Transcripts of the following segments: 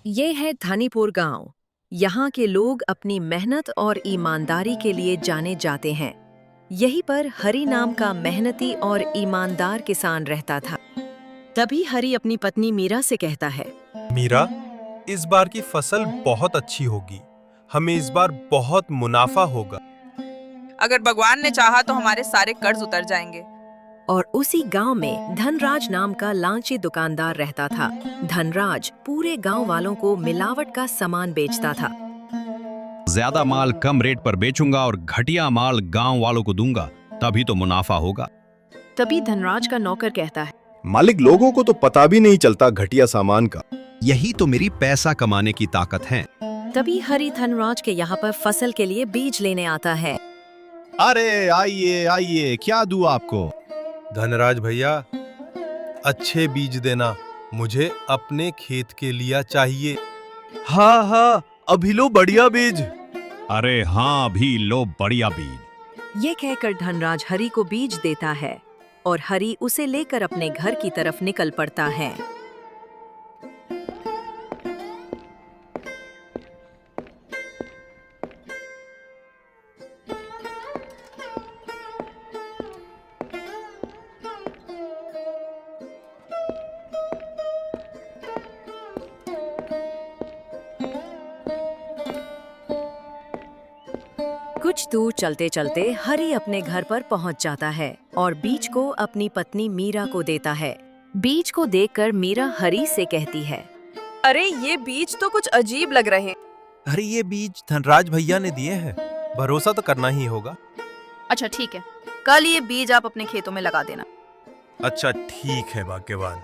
ये है धनीपुर गांव। यहाँ के लोग अपनी मेहनत और ईमानदारी के लिए जाने जाते हैं। यहीं पर हरी नाम का मेहनती और ईमानदार किसान रहता था। तभी हरी अपनी पत्नी मीरा से कहता है, मीरा, इस बार की फसल बहुत अच्छी होगी। हमें इस बार बहुत मुनाफा होगा। अगर भगवान ने चाहा तो हमारे सारे कर्ज उतर जाएंगे। और उसी गांव में धनराज नाम का लांची दुकानदार रहता था। धनराज पूरे गांव वालों को मिलावट का सामान बेचता था। ज्यादा माल कम रेट पर बेचूंगा और घटिया माल गांव वालों को दूंगा, तभी तो मुनाफा होगा। तभी धनराज का नौकर कहता है, मालिक, लोगों को तो पता भी नहीं चलता घटिया सामान का। यही तो मेरी पैसा कमाने की ताकत है। तभी हरी धनराज के यहाँ पर फसल के लिए बीज लेने आता है। अरे आइए आइए, क्या दूं आपको? धनराज भैया, अच्छे बीज देना, मुझे अपने खेत के लिए चाहिए। हाँ हाँ, अभी लो बढ़िया बीज। अरे हाँ, अभी लो बढ़िया बीज। ये कहकर धनराज हरी को बीज देता है और हरी उसे लेकर अपने घर की तरफ निकल पड़ता है। कुछ दूर चलते चलते हरी अपने घर पर पहुंच जाता है और बीज को अपनी पत्नी मीरा को देता है। बीज को देखकर मीरा हरी से कहती है, अरे ये बीज तो कुछ अजीब लग रहे हैं। अरे ये बीज धनराज भैया ने दिए हैं, भरोसा तो करना ही होगा। अच्छा ठीक है, कल ये बीज आप अपने खेतों में लगा देना। अच्छा ठीक है भाग्यवान।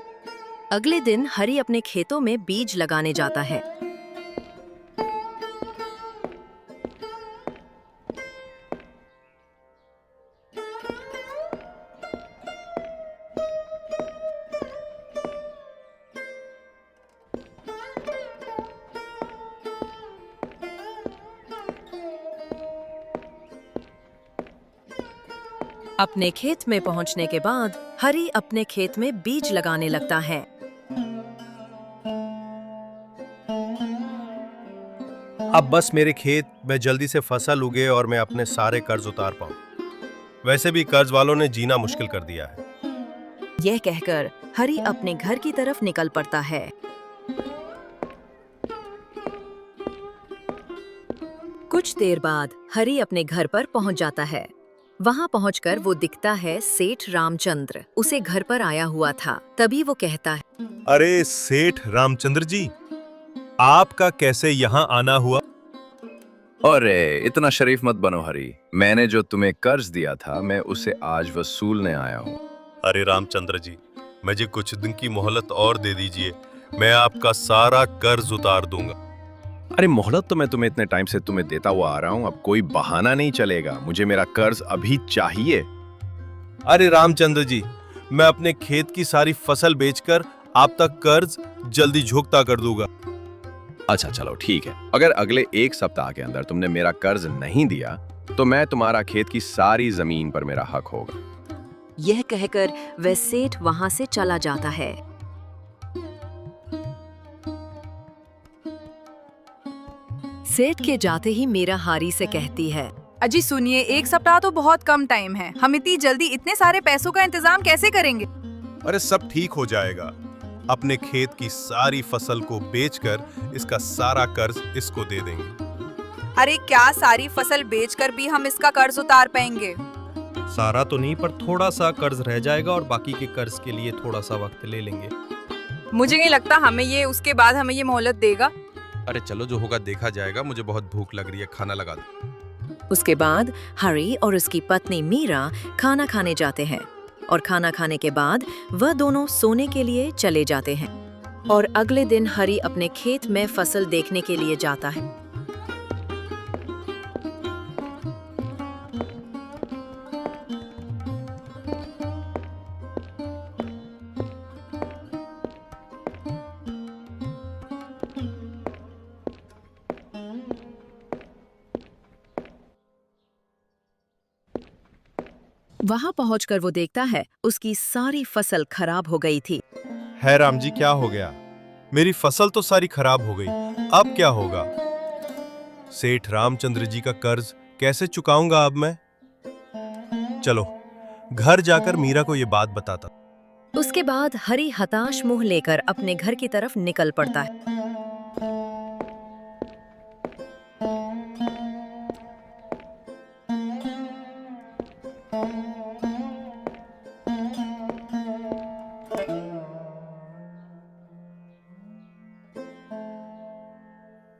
अगले दिन हरी अपने खेतों में बीज लगाने जाता है। अपने खेत में पहुंचने के बाद हरी अपने खेत में बीज लगाने लगता है। अब बस मेरे खेत में जल्दी से फसल उगे और मैं अपने सारे कर्ज उतार पाऊं। वैसे भी कर्ज वालों ने जीना मुश्किल कर दिया है। यह कहकर हरी अपने घर की तरफ निकल पड़ता है। कुछ देर बाद हरी अपने घर पर पहुंच जाता है। वहां पहुंचकर वो दिखता है सेठ रामचंद्र उसे घर पर आया हुआ था। तभी वो कहता है, अरे सेठ रामचंद्र जी, आपका कैसे यहाँ आना हुआ? अरे इतना शरीफ मत बनो हरी, मैंने जो तुम्हें कर्ज दिया था मैं उसे आज वसूलने आया हूँ। अरे रामचंद्र जी, मुझे कुछ दिन की मोहलत और दे दीजिए, मैं आपका सारा कर्ज उतार दूंगा। अरे मोहलत तो मैं तुम्हें इतने टाइम से तुम्हें देता हुआ आ रहा हूँ, अब कोई बहाना नहीं चलेगा, मुझे मेरा कर्ज अभी चाहिए। अरे रामचंद्र जी, मैं अपने खेत की सारी फसल बेचकर आप तक कर्ज जल्दी चुकता कर दूंगा। अच्छा चलो ठीक है, अगर अगले एक सप्ताह के अंदर तुमने मेरा कर्ज नहीं दिया तो मैं तुम्हारा खेत की सारी जमीन पर मेरा हक होगा। यह कहकर वह सेठ वहां से चला जाता है। सेठ के जाते ही मीरा हारी से कहती है, अजी सुनिए, एक सप्ताह तो बहुत कम टाइम है, हम इतनी जल्दी इतने सारे पैसों का इंतजाम कैसे करेंगे? अरे सब ठीक हो जाएगा, अपने खेत की सारी फसल को बेचकर इसका सारा कर्ज इसको दे देंगे। अरे क्या सारी फसल बेचकर भी हम इसका कर्ज उतार पाएंगे? सारा तो नहीं, पर थोड़ा सा कर्ज रह जाएगा और बाकी के कर्ज के लिए थोड़ा सा वक्त ले लेंगे। मुझे नहीं लगता उसके बाद हमें ये मोहलत देगा। अरे चलो, जो होगा देखा जाएगा, मुझे बहुत भूख लग रही है, खाना लगा दो। उसके बाद हरी और उसकी पत्नी मीरा खाना खाने जाते हैं और खाना खाने के बाद वह दोनों सोने के लिए चले जाते हैं। और अगले दिन हरी अपने खेत में फसल देखने के लिए जाता है। वहां पहुंचकर वो देखता है उसकी सारी फसल खराब हो गई थी। है राम जी, क्या हो गया? मेरी फसल तो सारी खराब हो गई, अब क्या होगा? सेठ रामचंद्र जी का कर्ज कैसे चुकाऊंगा अब मैं? चलो घर जाकर मीरा को ये बात बताता। उसके बाद हरी हताश मुंह लेकर अपने घर की तरफ निकल पड़ता है।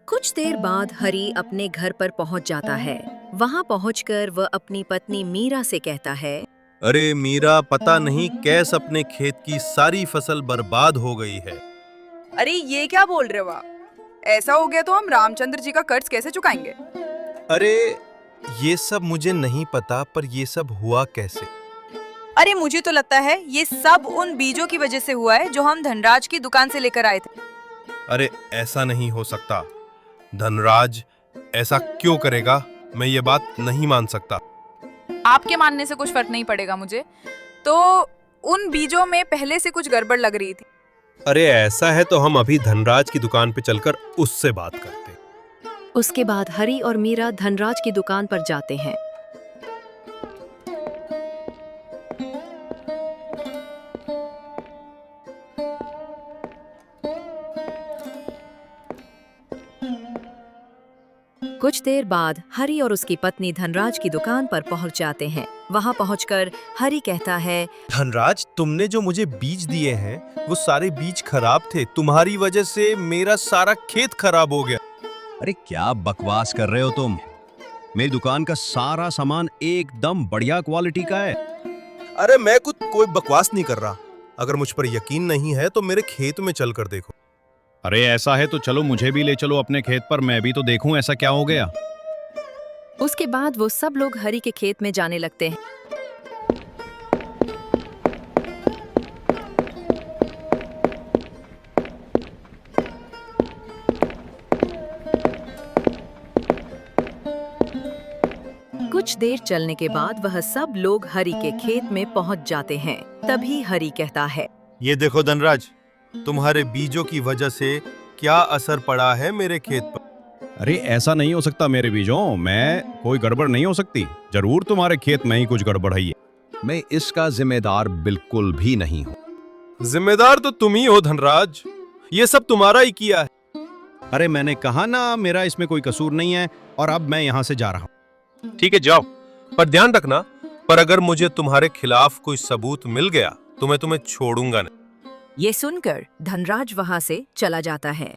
कुछ देर बाद हरी अपने घर पर पहुंच जाता है। वहां पहुंचकर वह अपनी पत्नी मीरा से कहता है, अरे मीरा, पता नहीं कैसे अपने खेत की सारी फसल बर्बाद हो गई है। अरे ये क्या बोल रहे हो आप? ऐसा हो गया तो हम रामचंद्र जी का कर्ज कैसे चुकाएंगे? अरे ये सब मुझे नहीं पता, पर ये सब हुआ कैसे? अरे मुझे तो लगता है ये सब उन बीजों की वजह से हुआ है जो हम धनराज की दुकान से लेकर आए थे। अरे ऐसा नहीं हो सकता। धनराज ऐसा क्यों करेगा? मैं ये बात नहीं मान सकता। आपके मानने से कुछ फर्क नहीं पड़ेगा मुझे। तो उन बीजों में पहले से कुछ गड़बड़ लग रही थी। अरे ऐसा है तो हम अभी धनराज की दुकान पे चलकर उससे बात करते हैं। उसके बाद हरी और मीरा धनराज की दुकान पर जाते हैं। कुछ देर बाद हरी और उसकी पत्नी धनराज की दुकान पर पहुंच जाते हैं। वहां पहुंचकर हरी कहता है, धनराज, तुमने जो मुझे बीज दिए हैं वो सारे बीज खराब थे। तुम्हारी वजह से मेरा सारा खेत खराब हो गया। अरे क्या बकवास कर रहे हो तुम? मेरी दुकान का सारा सामान एकदम बढ़िया क्वालिटी का है। अरे मैं कोई बकवास नहीं कर रहा। अगर मुझ पर यकीन नहीं है तो मेरे खेत में चलकर देखो। अरे ऐसा है तो चलो मुझे भी ले चलो अपने खेत पर, मैं भी तो देखूं ऐसा क्या हो गया। उसके बाद वो सब लोग हरी के खेत में जाने लगते हैं। कुछ देर चलने के बाद वह सब लोग हरी के खेत में पहुंच जाते हैं। तभी हरी कहता है, ये देखो धनराज, तुम्हारे बीजों की वजह से क्या असर पड़ा है मेरे खेत पर। अरे ऐसा नहीं हो सकता मेरे बीजों, मैं कोई गड़बड़ नहीं हो सकती। जरूर तुम्हारे खेत में ही कुछ गड़बड़ है। मैं इसका जिम्मेदार बिल्कुल भी नहीं हूँ। जिम्मेदार तो तुम ही हो धनराज, ये सब तुम्हारा ही किया है। अरे मैंने कहा ना, मेरा इसमें कोई कसूर नहीं है और अब मैं यहाँ से जा रहा हूँ। ठीक है जाओ, पर ध्यान रखना, पर अगर मुझे तुम्हारे खिलाफ कोई सबूत मिल गया तो मैं तुम्हें छोड़ूंगा नहीं। ये सुनकर धनराज वहां से चला जाता है।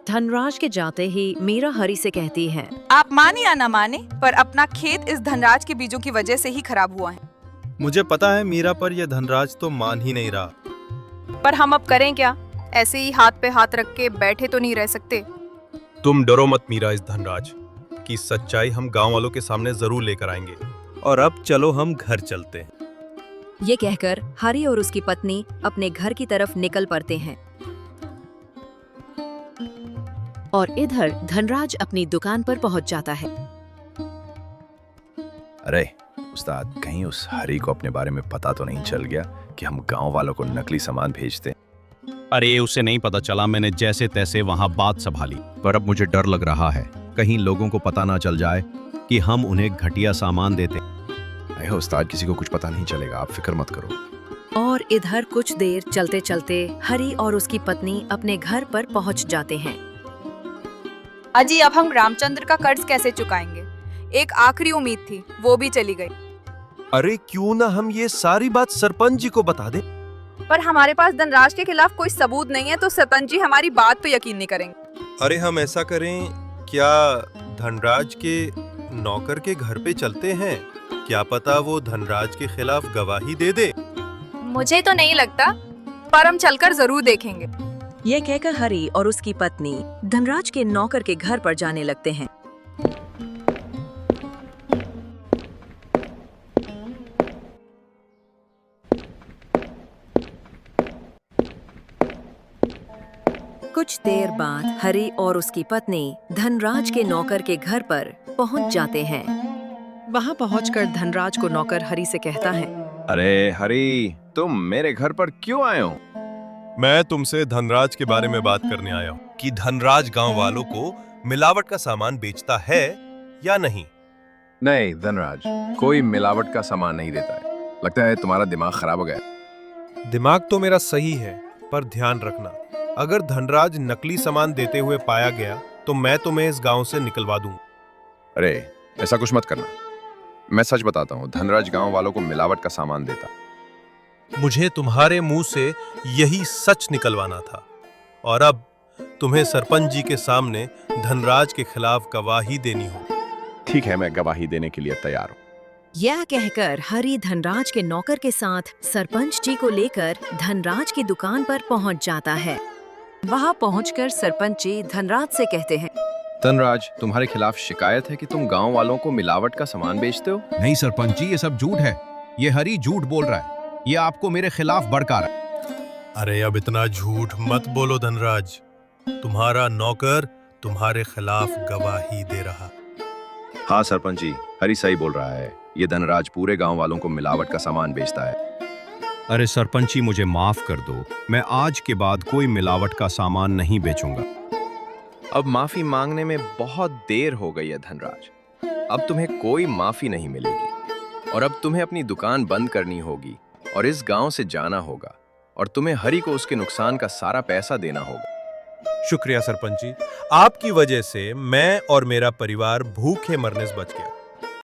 धनराज के जाते ही मीरा हरी से कहती है, आप माने या ना माने, पर अपना खेत इस धनराज के बीजों की वजह से ही खराब हुआ है। मुझे पता है मीरा, पर यह धनराज तो मान ही नहीं रहा। पर हम अब करें क्या? ऐसे ही हाथ पे हाथ रख के बैठे तो नहीं रह सकते। तुम डरो मत मीरा, इस धनराज की सच्चाई हम गांव वालों के सामने जरूर लेकर आएंगे। और अब चलो हम घर चलते हैं। ये कहकर हरी और उसकी पत्नी अपने घर की तरफ निकल पड़ते हैं और इधर धनराज अपनी दुकान पर पहुंच जाता है। अरे उस्ताद, कहीं उस हरी को अपने बारे में पता तो नहीं चल गया कि हम गांव वालों को नकली सामान भेजते हैं? अरे उसे नहीं पता चला, मैंने जैसे तैसे वहां बात संभाली। पर अब मुझे डर लग रहा है कहीं लोगों को पता ना चल जाए कि हम उन्हें घटिया सामान देते। अरे उस्ताद, किसी को कुछ पता नहीं चलेगा, आप फिक्र मत करो। और इधर कुछ देर चलते चलते हरी और उसकी पत्नी अपने घर पर पहुंच जाते हैं। अजी, अब हम रामचंद्र का कर्ज कैसे चुकाएंगे? एक आखिरी उम्मीद थी, वो भी चली गई। अरे क्यों ना हम ये सारी बात सरपंच जी को बता दें। पर हमारे पास धनराज के खिलाफ कोई सबूत नहीं है, तो सरपंच जी हमारी बात पे यकीन नहीं करेंगे। अरे हम ऐसा करें, क्या धनराज के नौकर के घर पे चलते हैं? क्या पता वो धनराज के खिलाफ गवाही दे दे। मुझे तो नहीं लगता, पर हम चलकर जरूर देखेंगे। ये कहकर हरी और उसकी पत्नी धनराज के नौकर के घर पर जाने लगते हैं। कुछ देर बाद हरी और उसकी पत्नी धनराज के नौकर के घर पर पहुंच जाते हैं। वहां पहुंचकर धनराज को नौकर हरी से कहता है, अरे हरी, तुम मेरे घर पर क्यों आए हो? मैं तुमसे धनराज के बारे में बात करने आया हूँ कि धनराज गांव वालों को मिलावट का सामान बेचता है या नहीं। नहीं धनराज, कोई मिलावट का सामान नहीं देता है। लगता है तुम्हारा दिमाग खराब हो गया। दिमाग तो मेरा सही है, पर ध्यान रखना, अगर धनराज नकली सामान देते हुए पाया गया तो मैं तुम्हें इस गांव से निकलवा दूं। अरे ऐसा कुछ मत करना। मैं सच बताता हूँ, धनराज गांव वालों को मिलावट का सामान देता। मुझे तुम्हारे मुंह से यही सच निकलवाना था, और अब तुम्हें सरपंच जी के सामने धनराज के खिलाफ गवाही देनी होगी। ठीक है, मैं गवाही देने के लिए तैयार हूँ। यह कहकर हरी धनराज के नौकर के साथ सरपंच जी को लेकर धनराज की दुकान पर पहुंच जाता है। वहां पहुंचकर सरपंच जी धनराज से कहते हैं, धनराज, तुम्हारे खिलाफ शिकायत है कि तुम गांव वालों को मिलावट का सामान बेचते हो। नहीं सरपंच जी, ये सब झूठ है। ये हरी झूठ बोल रहा है। ये आपको मेरे खिलाफ भड़का रहा है। अरे अब इतना झूठ मत बोलो धनराज, तुम्हारा नौकर तुम्हारे खिलाफ गवाही दे रहा। हाँ सरपंच जी, हरी सही बोल रहा है। ये धनराज पूरे गांव वालों को मिलावट का सामान बेचता है। अरे सरपंच जी, मुझे माफ कर दो। मैं आज के बाद कोई मिलावट का सामान नहीं बेचूंगा। अब माफी मांगने में बहुत देर हो गई है धनराज। अब तुम्हें कोई माफी नहीं मिलेगी, और अब तुम्हें अपनी दुकान बंद करनी होगी और इस गांव से जाना होगा, और तुम्हें हरी को उसके नुकसान का सारा पैसा देना होगा। शुक्रिया सरपंच जी, आपकी वजह से मैं और मेरा परिवार भूखे मरने से बच गया।